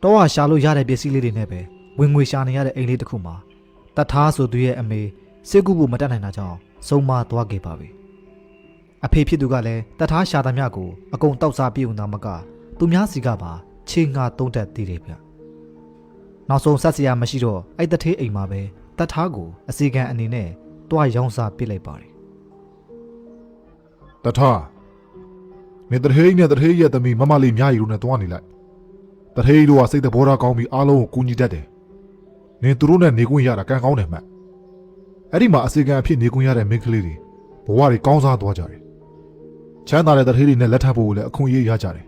တော့ဟာရှာလို့ရတဲ့ပစ္စည်းလေးတွေနဲ့ပဲဝင်ငွေရှာနေရတဲ့အိမ်လေးတစ်ခုမှာတထားဆိုသူရဲ့အမေစစ်ကူဖို့မတက်နိုင်တာကြောင့်ဆုံးမသွားခဲ့ပါပြီအဖေဖြစ်သူကလည်းတထားရှာသမျှကိုအကုန်တောက်စားပြေုံသားမကသူများစီကပါချေငါတုံးတက်သေးတယ်ဗျနောက်ဆုံးဆက်စရာမရှိတော့အဲ့တထေးအိမ်မှာပဲတထားကိုအစီကံအနေနဲ့တွားရောင်းစားပစ်လိုက်ပါတယ်တထားနေတထေးနဲ့တထေးရဲ့သမီးမမလေးမြားရီတို့နဲ့တွားနေလိုက်တထေးတို့ကစိတ်တဘောထားကောင်းပြီးအားလုံးကိုကူညီတတ်တယ်နင်သူတို့နဲ့နေခွင့်ရတာကံကောင်းတယ်မှတ်အဲ့ဒီမှာအစီကံအဖြစ်နေခွင့်ရတဲ့မိန်းကလေးတွေဘဝတွေကောင်းစားသွားကြတယ်ချမ်းသာတဲ့တထေးတွေနဲ့လက်ထပ်ဖို့လည်းအခွင့်အရေးရကြတယ်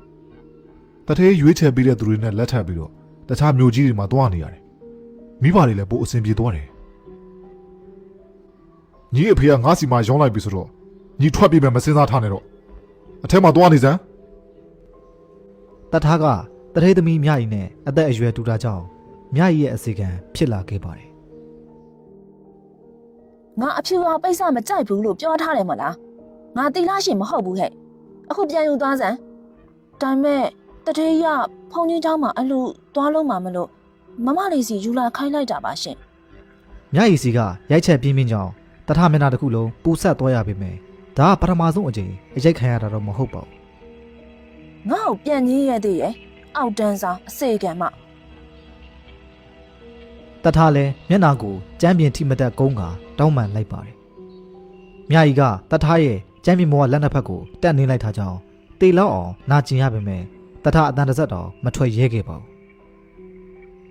တထေးရွေးချယ်ပေးတဲ့သူတွေနဲ့လက်ထပ်ပြီးတော့တခြားမျိုးကြီးတွေမှာတွားနေရတယ်မိဘတွေလည်းပိုအဆင်ပြေသွားတယ်ညီအဖေကငါးစီမှာရောင်းလိုက်ပြီဆိုတော့ညီထွက်ပြေးမယ်မစင်စားထားနဲ့တော့အထက်မှာတွားနေစမ်းတထားကတထေးသမီးမြရီနဲ့အသက်အရွယ်တူတာကြောင့်မြရီရဲ့အစီကံဖြစ်လာခဲ့ပါတယ်ငါအဖြူအောင်ပိတ်စမကြိုက်ဘူးလို့ပြောထားတယ်မလားငါတီလာရှင်မဟုတ်ဘူးဟဲ့အခုပြန်ယူသွားစမ်းဒါပေမဲ့တထေးရဖုန်ကြီးเจ้าမှာအလူသွားလုံးမှာမလို့မမလေးစီယူလာခိုင်းလိုက်တာပါရှင်မြရီစီကရိုက်ချက်ပြင်းပြင်းကြောင့်တထမျက်နှာတစ်ခုလုံးပူဆက်သွားရပေမဲ့ဒါကပထမဆုံးအကြိမ်အရိုက်ခံရတာတော့မဟုတ်ပါဘူးငါ့ကိုပြန်ကြီးရသေးရဲ့အောက်တန်းစားအစေကံမှတထလည်းမျက်နှာကိုကျမ်းပြင်ထိမတက်ကုန်းကတောင်းပန်လိုက်ပါတယ်မြရီကတထရဲ့ကျမ်းပြင်မောကလက်နှစ်ဖက်ကိုတက်နေလိုက်တာကြောင့်တေလောက်အောင်နာကျင်ရပေမဲ့တထအတန်တစ်စက်တော့မထွက်ရဲခဲ့ပါဘူး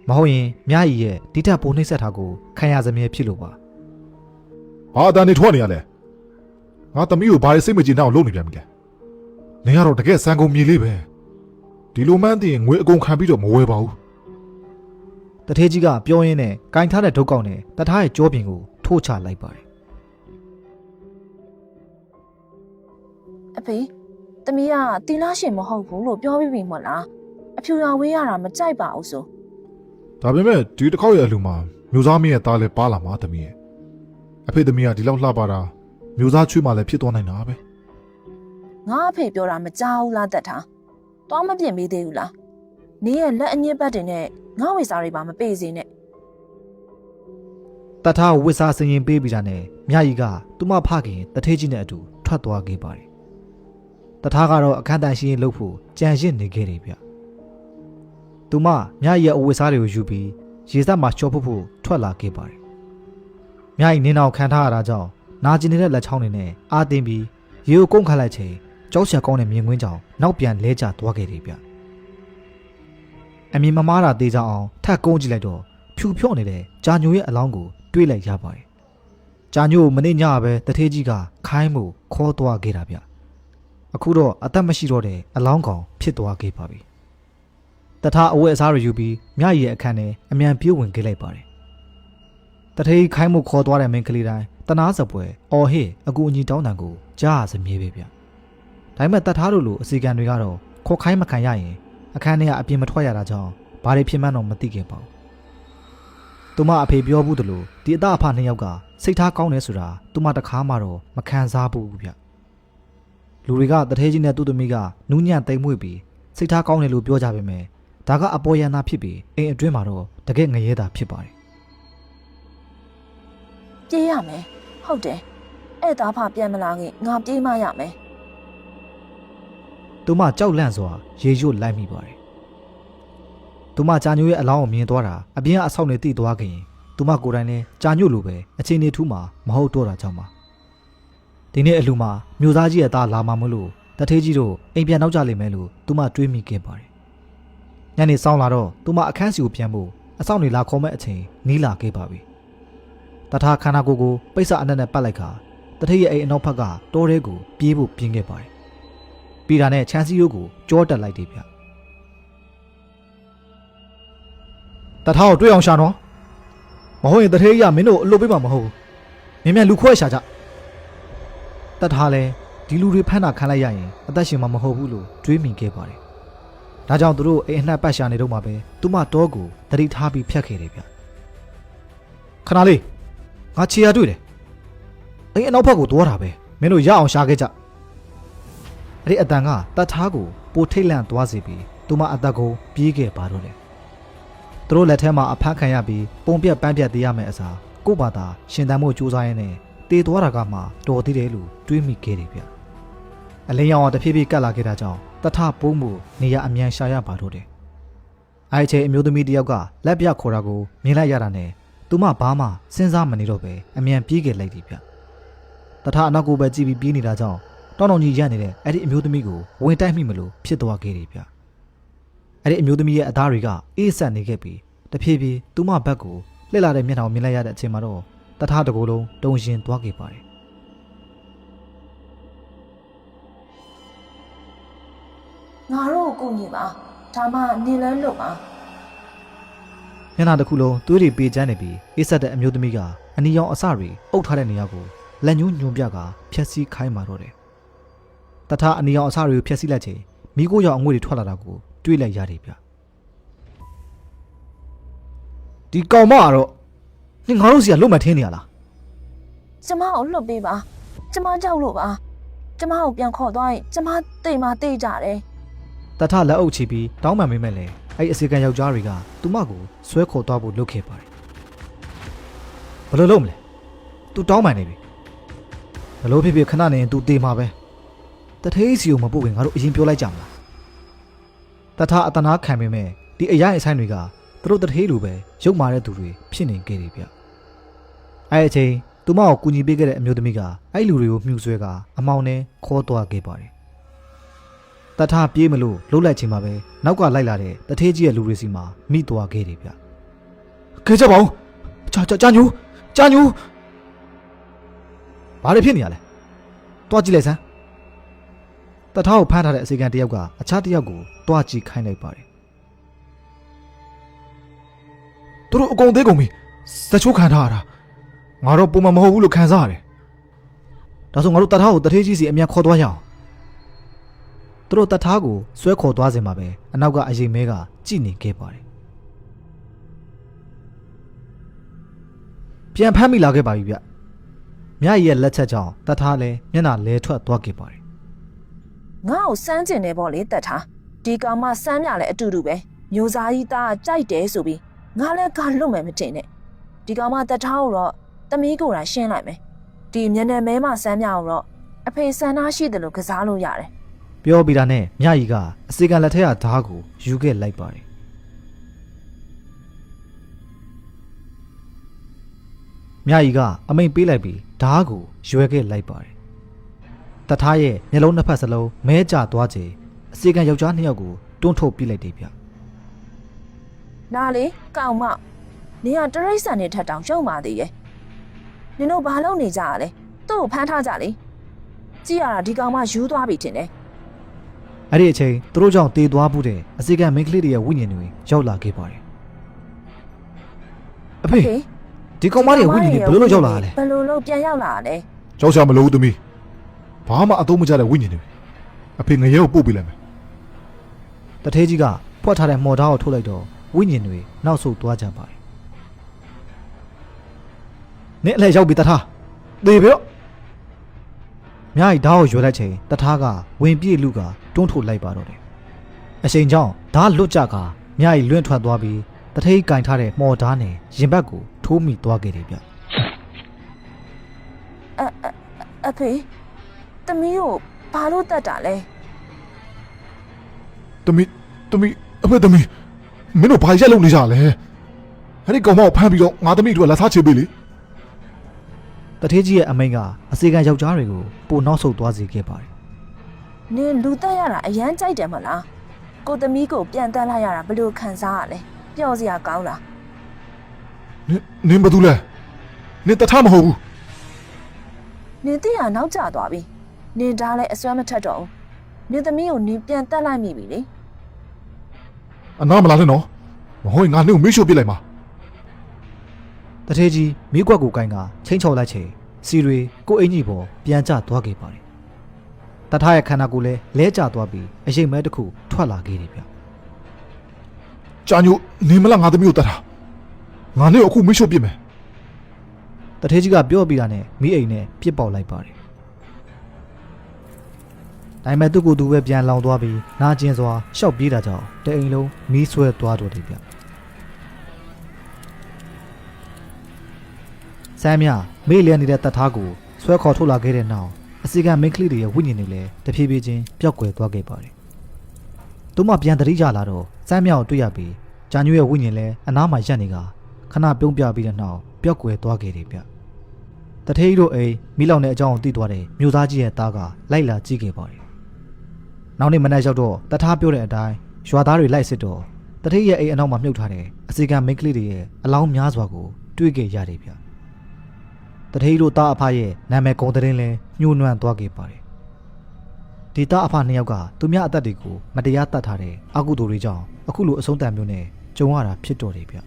မဟုတ်ရင်မြရီရဲ့ဒီထက်ပိုနှိမ့်ဆက်တာကိုခံရစမြဲဖြစ်လို့ပါဘာအတန်နေထွက်နေရလဲငါသမီးကိုဘာစိတ်မကြည်နောက်လုပ်နေပြန်ပြီလဲနင်ကတော့တကယ်စံကုန်မြေလေးပဲဒီလိုမှန်းသိရင်ငွေအကုန်ခံပြီးတော့မဝယ်ပါဘူးတထေးကြီးကပြောရင်းနဲ့ကင်ထားတဲ့ဒုတ်ကောက်နဲ့တထားရဲ့ကြောပြင်ကိုထိုးချလိုက်ပါတယ်အဖေတမီးကတီလာရှင်မဟုတ်ဘူးလို့ပြောပြီးပြီမလားအဖြူရောင်ဝေးရတာမကြိုက်ပါဘူးဆိုဒါပေမဲ့ဒီတစ်ခေါက်ရဲ့အလှမှာမျိုးသားမင်းရဲ့သားလည်းပါလာမှာသမီးရဲ့အဖေသမီးကဒီလောက်လှပတာမျိုးသားချွေးမှလည်းဖြစ်သွားနိုင်တာပဲငါအဖေပြောတာမကြောက်လားတတ်ထားတောင်းမပြင်ပေးသေးဘူးလားနင်းရဲ့လက်အညစ်ပတ်တွေနဲ့ငါဝေစာတွေပါမပေးစေနဲ့တထားဝစ်စားစင်ရင်ပေးပြီးတာနဲ့မြရီကသူမဖခင်တထေးကြီးနဲ့အတူထွက်သွားခဲ့ပါတယ်တထားကတော့အခန်းတန်ရှင်းလုပ်ဖို့ကြံရင့်နေခဲ့တယ်ဗျသူမမြရီရဲ့အဝစ်စားတွေကိုယူပြီးရေစက်မှာချောဖို့ထွက်လာခဲ့ပါတယ်မြရီနင်းအောင်ခံထားရတာကြောင့်နာကျင်နေတဲ့လက်ချောင်းတွေနဲ့အာတင်ပြီးရေကိုကုန်းခတ်လိုက်ချိန်ကြောက်ရွံ့ကောင်းတဲ့မြင်ကွင်းကြောင့်နောက်ပြန်လဲကျသွားခဲ့တယ်ဗျအမြင်မမားတာသေးကြအောင်ထပ်ကုန်းကြည့်လိုက်တော့ဖြူဖြော့နေတဲ့ဂျာညိုရဲ့အလောင်းကိုတွေးလိုက်ရပါတယ်ဂျာညိုကိုမနေ့ညပဲတထေးကြီးကခိုင်းမှုခေါ်သွားခဲ့တာဗျအခုတော့အသက်မရှိတော့တဲ့အလောင်းကောင်ဖြစ်သွားခဲ့ပါပြီတထားအဝတ်အစားတွေယူပြီးမြရီရဲ့အခန်းထဲအမြန်ပြေးဝင်ခဲ့လိုက်ပါတယ်တထေးခိုင်းမှုခေါ်သွားတဲ့မင်းကလေးတိုင်းတနာစပွဲအော်ဟစ်အကူအညီတောင်းတန်ကိုကြားရစမြဲပဲဗျဒါပေမဲ့တထားတို့လိုအစီကံတွေကတော့ခေါ်ခိုင်းမခံရရင်အခန်းထဲကအပြင်မထွက်ရတာကြောင့်ဘာတွေဖြစ်မှန်းတော့မသိခဲ့ပါဘူးသူမအဖေပြောဘူးတလို့ဒီအသားအဖနှစ်ယောက်ကစိတ်ထားကောင်းတယ်ဆိုတာသူမတခါမှတော့မခံစားဘူးဗျလူတွေကတထေးကြီးနဲ့သူ့သမီးကနူးညံ့သိမ်မွေ့ပြီးစိတ်ထားကောင်းတယ်လို့ပြောကြပေမဲ့ဒါကအပေါ်ယံသာဖြစ်ပြီးအိမ်အတွင်းမှာတော့တကယ်ငရဲတာဖြစ်ပါတယ်ပြေးရမယ်ဟုတ်တယ်အဲ့သားဖပြန်မလာခင်ငါပြေးမရမယ်သူမကြောက်လန့်စွာရေရွတ်လိုက်မိပါတယ်သူမကြာညိုရဲ့အလောင်းကိုမြင်သွားတာအပြင်ကအဆောက်နေတိသွားခင်သူမကိုယ်တိုင်လည်းကြာညိုလိုပဲအချိန်နေထူးမှာမဟုတ်တော့တာကြောင့်ပါဒီနေ့အလှမှာမြို့သားကြီးရဲ့သားလာမှမလို့တထေးကြီးတို့အိမ်ပြန်နောက်ကြလိမ့်မယ်လို့သူမတွေးမိခဲ့ပါတယ်ညနေဆောင်လာတော့သူမအခန်းစီကိုပြန်ဖို့အဆောက်နေလာခေါ်မဲ့အချိန်နီးလာခဲ့ပါပြီတထားခန္ဓာကိုယ်ကိုပိတ်စအနက်နဲ့ပတ်လိုက်ခါတထေးရဲ့အိမ်အနောက်ဘက်ကတောထဲကိုပြေးဖို့ပြင်းခဲ့ပါတယ်ပြီးတာနဲ့ချမ်းစီရိုးကိုကြောတက်လိုက်တယ်ဗျတထားကိုတွေ့အောင်ရှာနော်မဟုတ်ရင်တထေးကြီးကမင်းတို့အလုပ်ပေးမှာမဟုတ်ဘူးမြင်မြန်လူခွဲရှာကြတထားလဲဒီလူတွေဖမ်းတာခံလိုက်ရရင်အသက်ရှင်မှာမဟုတ်ဘူးလို့တွေးမိခဲ့ပါတယ်ဒါကြောင့်သူတို့အိမ်အနှက်ပတ်ရှာနေတော့မှပဲသူမတောကိုတတိထားပြီးဖြတ်ခဲ့တယ်ဗျခဏလေးငါခြေရတွေ့တယ်အိမ်အနောက်ဘက်ကိုသွားတာပဲမင်းတို့ရအောင်ရှာခဲ့ကြအဲ့ဒီအတန်ကတတ်ထားကိုပိုထိတ်လန့်သွားစေပြီးသူမအသက်ကိုပြေးခဲ့ပါတော့တယ် သူတို့လက်ထဲမှာအဖမ်းခံရပြီးပုံပြက်ပန်းပြက်သေးရမယ်အစားကို့ဘာသာရှင်သန်မှုစူးစမ်းရင်းနဲ့တေသွားတာကမှတော်သေးတယ်လို့တွေးမိခဲ့တယ်ဗျအလင်းရောင်တဖြည်းဖြည်းကတ်လာခဲ့တာကြောင့်တထပိုးမှုနေရအမြန်ရှာရပါတော့တယ်အဲ့ဒီချိန်အမျိုးသမီးတယောက်ကလက်ပြခေါ်တာကိုမြင်လိုက်ရတာနဲ့သူမဘာမှစဉ်းစားမနေတော့ပဲအမြန်ပြေးခဲ့လိုက်တယ်ဗျတထအနောက်ကိုပဲကြည့်ပြီးပြေးနေတာကြောင့်တောင်းတောင်ကြီးရနေတဲ့အဲ့ဒီအမျိုးသမီးကိုဝင်တိုက်မိမလို့ဖြစ်သွားခဲ့တယ်ဗျအဲ့ဒီအမျိုးသမီးရဲ့အသားတွေကအေးဆက်နေခဲ့ပြီးတဖြည်းဖြည်းသူမဘက်ကိုလှည့်လာတဲ့မျက်နှာကိုမြင်လိုက်ရတဲ့အချိန်မှာတော့တထတကူလုံးတုံရှင်သွားခဲ့ပါတယ်ငါတို့ကိုကူညီပါဒါမှနေလဲလို့ပါ မျက်နှာတစ်ခုလုံးသွေးတွေပေကျန်းနေပြီးအေးဆက်တဲ့အမျိုးသမီးကအနီရောင်အစတွေအုပ်ထားတဲ့နေရာကိုလက်ညှိုးညွန်ပြကဖျက်ဆီးခိုင်းมาတော့တယ်တထအနီရောင်အစတွေကိုဖျက်ဆီးလိုက်ချိန်မိကိုရောင်အငွေ့တွေထွက်လာတာကိုတွေးလိုက်ရတယ်ဗျဒီကောင်မကတော့နင်ငါတို့စီကလွတ်မှထင်းနေရလား ကျမကိုလွတ်ပေးပါကျမကြောက်လို့ပါကျမကိုပြန်ခေါ်သွားရင်ကျမတိတ်မှတိတ်ကြတယ် တထလက်အုပ်ချပြီးတောင်းပန်မိမဲ့လေအဲ့အစီကံယောက်ျားတွေကသူမကိုဆွဲခေါ်သွားဖို့လုပ်ခဲ့ပါတယ်ဘယ်လိုလုပ်မလဲ तू တောင်းပန်နေပြီဘယ်လိုဖြစ်ဖြစ်ခဏနေရင် तू တေးမှာပဲတထေးစီကိုမပုတ်ခင်ငါတို့အရင်ပြောလိုက်ကြမလားတထအတနာခံပေမဲ့ဒီအရိုင်အဆိုင်တွေကသူတို့တထေးလိုပဲရုပ်မာတဲ့သူတွေဖြစ်နေခဲ့တယ်ဗျအဲ့အချိန်သူမကိုကူညီပေးခဲ့တဲ့အမျိုးသမီးကအဲ့လူတွေကိုမြှူဆွဲကအမောင်နဲ့ခေါ်သွားခဲ့ပါတယ်တထပြေးမလို့လှုပ်လိုက်ချိန်မှာပဲနောက်ကလိုက်လာတဲ့တထေးကြီးရဲ့လူတွေစီမှာမိသွားခဲ့တယ်ဗျခဲချက်ပါဦးကြာညူဘာတွေဖြစ်နေရလဲတွားကြည့်လိုက်စမ်းတထကိုဖမ်းထားတဲ့အစီကံတယောက်ကအခြားတယောက်ကိုတွားကြည့်ခိုင်းလိုက်ပါတယ်သူတို့အကုန်သေးကုန်ပြီစချိုးခံထားရတာငါတော့ပုံမဟုတ်ဘူးလို့ခံစားရတယ်ဒါဆိုငါတို့တထကိုတထေးကြီးစီအမြန်ခေါ်သွားရအောင်သူတို့တထကိုဆွဲခေါ်သွားစင်မှာပဲအနောက်ကအရင်မဲကကြည်နေခဲ့ပါတယ်ပြန်ဖမ်းမိလာခဲ့ပါပြီဗျမြတ်ရဲ့လက်ချက်ကြောင့်တထလည်းမျက်နှာလဲထွက်သွားခဲ့ပါတယ် ငါ့ကိုစမ်းကျင်နေပေါ့လေတက်ထားဒီကောင်မစမ်းမြလည်းအတူတူပဲမျိုးစားကြီးသားကြိုက်တယ်ဆိုပြီးငါလည်းကလွတ်မယ်မတင်နဲ့ဒီကောင်မတက်ထားကိုတော့တမီးကိုယ်တိုင်ရှင်းလိုက်မယ်ဒီမျက်နှာမဲမစမ်းမြကိုတော့အဖေစမ်းသားရှိတယ်လို့ကစားလို့ရတယ် ပြောပြီးတာနဲ့မြကြီးကအစီကံလက်ထက်ကဓားကိုယူခဲ့လိုက်ပါတယ်မြကြီးကအမိန်ပေးလိုက်ပြီးဓားကိုရွယ်ခဲ့လိုက်ပါတယ်တထားရဲ့မျက်လုံးနှစ်ဖက်စလုံးမဲကျသွားချိန်အစီကံယောက်ျားနှစ်ယောက်ကိုတွန်းထုတ်ပြလိုက်တယ်ဗျ နားလေကောင်မနင်ကတရိတ်ဆန်နေထက်တောင်ရှုံပါသေးရဲ့နင်တို့ဘာလုပ်နေကြရလဲသူ့ကိုဖမ်းထားကြလေကြည့်ရတာဒီကောင်မယူသွားပြီထင်တယ် အဲ့ဒီအချိန်သူတို့ကြောင့်တေသွားမှုတဲ့အစီကံမိန်းကလေးတွေရဲ့ဝိညာဉ်တွေရောက်လာခဲ့ပါတယ်အဖေဒီကောင်မတွေဝိညာဉ်တွေဘယ်လိုလုပ်ရောက်လာတာလဲ ဘယ်လိုလုပ်ပြန်ရောက်လာတာလဲ ကြောက်ကြမလို့သမီးဘာမှအသုံးမကျတဲ့ဝိညာဉ်တွေအဖေငရဲကိုပို့ပေးလိုက်မယ် တထေးကြီးကဖွက်ထားတဲ့မော်သားကိုထုတ်လိုက်တော့ဝိညာဉ်တွေနောက်ဆုတ်သွားကြပါတယ်နင့်အလဲရောက်ပြီတထားသေပြီတော့မြားကြီးဓာတ်ကိုရွယ်လိုက်ချိန်တထားကဝင်ပြေးလူကတွန်းထုတ်လိုက်ပါတော့တယ်အချိန်ကြောင့်ဓာတ်လွတ်ကြကမြားကြီးလွင့်ထွက်သွားပြီးတထေးကင်ထားတဲ့မော်သားနဲ့ရင်ဘတ်ကိုထိုးမိသွားခဲ့တယ်ဗျ အဖေတမီးကိုဘာလို့တတ်တာလဲ သမီးအဖေသမီးမင်းတို့ဘာရက်လုံနေကြလဲအဲ့ဒီကောင်မကိုဖမ်းပြီးတော့ငါသမီးတို့လက်စားချေပေးလေ တထေးကြီးရဲ့အမိန်ကအစီကံယောက်ျားတွေကိုပိုနောက်ဆုတ်သွားစေခဲ့ပါတယ် နင်လူတက်ရတာအရန်ကြိုက်တယ်မလားကိုသမီးကိုပြန်တက်လိုက်ရတာဘယ်လိုခံစားရလဲပျော်စရာကောင်းလား နင်ဘာတူလဲနင်တထားမဟုတ်ဘူး နင်တိရနောက်ကျသွားပြီနင်ဒါလည်းအစွမ်းမထက်တော့ဘူးနင်သမီးကိုနင်ပြန်တက်လိုက်မိပြီလေ အနာမလားလဲနော်မဟုတ်ရင်ငါနင့်ကိုမေ့ရှို့ပြလိုက်မှာ တထေးကြီးမိကွက်ကိုကိုင်ကချင်းချော်လိုက်ချိန်စီတွေကိုအင်ကြီးပေါ်ပြန်ကျသွားခဲ့ပါတယ်တထားရဲ့ခန္ဓာကိုယ်လည်းလဲကျသွားပြီးအရှိန်မဲတစ်ခုထွက်လာခဲ့တယ်ဗျ ကြာညိုနေမလားငါသမီးကိုတတ်တာငါနဲ့အခုမေ့ရှို့ပြစ်မယ် တထေးကြီးကပြောပြီးတာနဲ့မိအိမ်နဲ့ပြစ်ပေါက်လိုက်ပါတယ်ဒါပေမဲ့သူ့ကိုယ်သူပဲပြန်လောင်သွားပြီးနာကျင်စွာရှောက်ပြေးတာကြောင့်တအိမ်လုံးမီးဆွဲသွားတော့တယ်ဗျ ဆမ်းမြမေ့လျက်နေတဲ့တပ်သားကိုဆွဲခေါ်ထုတ်လာခဲ့တဲ့နောက်အစီကံမိန်းကလေးတွေရဲ့ဝိညာဉ်တွေလည်းတဖြည်းဖြည်းချင်းပျောက်ကွယ်သွားခဲ့ပါတယ်။သူမပြန်တတိကြလာတော့ဆမ်းမြကိုတွေ့ရပြီးဂျာညွရဲ့ဝိညာဉ်လည်းအနားမှာရပ်နေကခဏပြုံးပြပြီးတဲ့နောက်ပျောက်ကွယ်သွားခဲ့တယ်ဗျ။တထေးတို့အိမ်မိလောင်တဲ့အကြောင်းကိုသိသွားတဲ့မြို့သားကြီးရဲ့သားကလိုက်လာကြည့်ခဲ့ပါတယ်။နောက်နေ့မနက်ရောက်တော့တထားပြောတဲ့အတိုင်းရွာသားတွေလိုက်စစ်တော့တထေးရဲ့အိမ်အနောက်မှာမြုပ်ထားတဲ့အစီကံမိန်းကလေးတွေရဲ့အလောင်းများစွာကိုတွေ့ခဲ့ရတယ်ဗျ။တထေးတို့သားအဖရဲ့နာမည်ကုံတဲ့င်းလဲညှိုးနွမ်းသွားခဲ့ပါတယ်။ဒီသားအဖနှစ်ယောက်ကသူများအသက်တွေကိုမတရားတတ်ထားတဲ့အကုသိုလ်တွေကြောင့်အခုလိုအဆုံးတန်မျိုးနဲ့ကြုံရတာဖြစ်တော်တယ်ဗျ။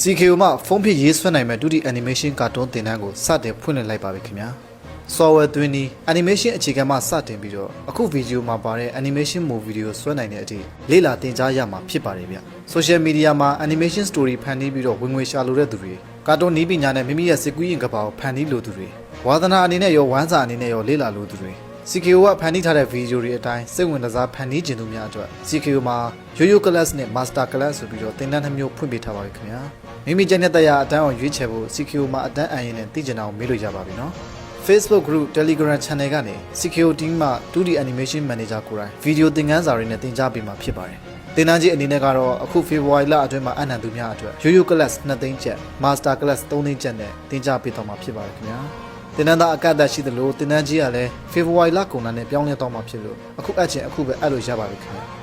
CKO မှာဖုန်းဖြည့်ရေးဆွဲနိုင်မဲ့ 2D animation ကာတွန်းသင်တန်းကိုစတင်ဖွင့်လှစ်လိုက်ပါပြီခင်ဗျာ။ software သွင်းပြီး animation အခြေခံမှစတင်ပြီးတော့အခုဗီဒီယိုမှာပါတဲ့ animation movie တွေကိုဆွဲနိုင်တဲ့အထိလေ့လာသင်ကြားရမှာဖြစ်ပါတယ်ဗျ။ social media မှာ animation story ဖန်တီးပြီးတော့ဝင်ငွေရှာလိုတဲ့သူတွေကာတွန်းနည်းပညာနဲ့မိမိရဲ့စိတ်ကူးရင်ကဘာကိုဖန်တီးလိုသူတွေဝါသနာအနေနဲ့ရောဝမ်းစာအနေနဲ့ရောလေ့လာလိုသူတွေ CKO ကဖန်တီးထားတဲ့ဗီဒီယိုတွေအတိုင်းစိတ်ဝင်စားဖန်တီးခြင်းသူများအတွက် CKO မှာ Yo-Yo Class နဲ့ Master Class ဆိုပြီးတော့သင်တန်းနှမျိုးဖွင့်ပေးထားပါပြီခင်ဗျာ။မိမိကျန်တဲ့တရားအတန်းအောင်ရွေးချယ်ဖို့ CKO မှာအတန်းအရင်နဲ့သိကျင်အောင်မေးလို့ရပါပြီနော်။ Facebook Group Telegram Channel ကနေ CKO Team မှာ 2D Animation Manager ကိုယ်တိုင်ဗီဒီယိုသင်ခန်းစာတွေနဲ့သင်ကြားပေးမှာဖြစ်ပါတယ်။သင်တန်းကြီးအနေနဲ့ကတော့အခု February လအတွင်းမှာအနံသူများအတွက် Yo-Yo Class 2သိန်းကျပ် Master Class 3သိန်းကျပ်နဲ့သင်ကြားပေးတော့မှာဖြစ်ပါတယ်ခင်ဗျာ။သင်တန်းသားအကန့်အသတ်ရှိသလိုသင်တန်းကြီးကလည်း February လကုန်တာနဲ့ပြောင်းလဲတော့မှာဖြစ်လို့အခုအချင်းအခုပဲအဲ့လိုရပါပြီခင်ဗျာ။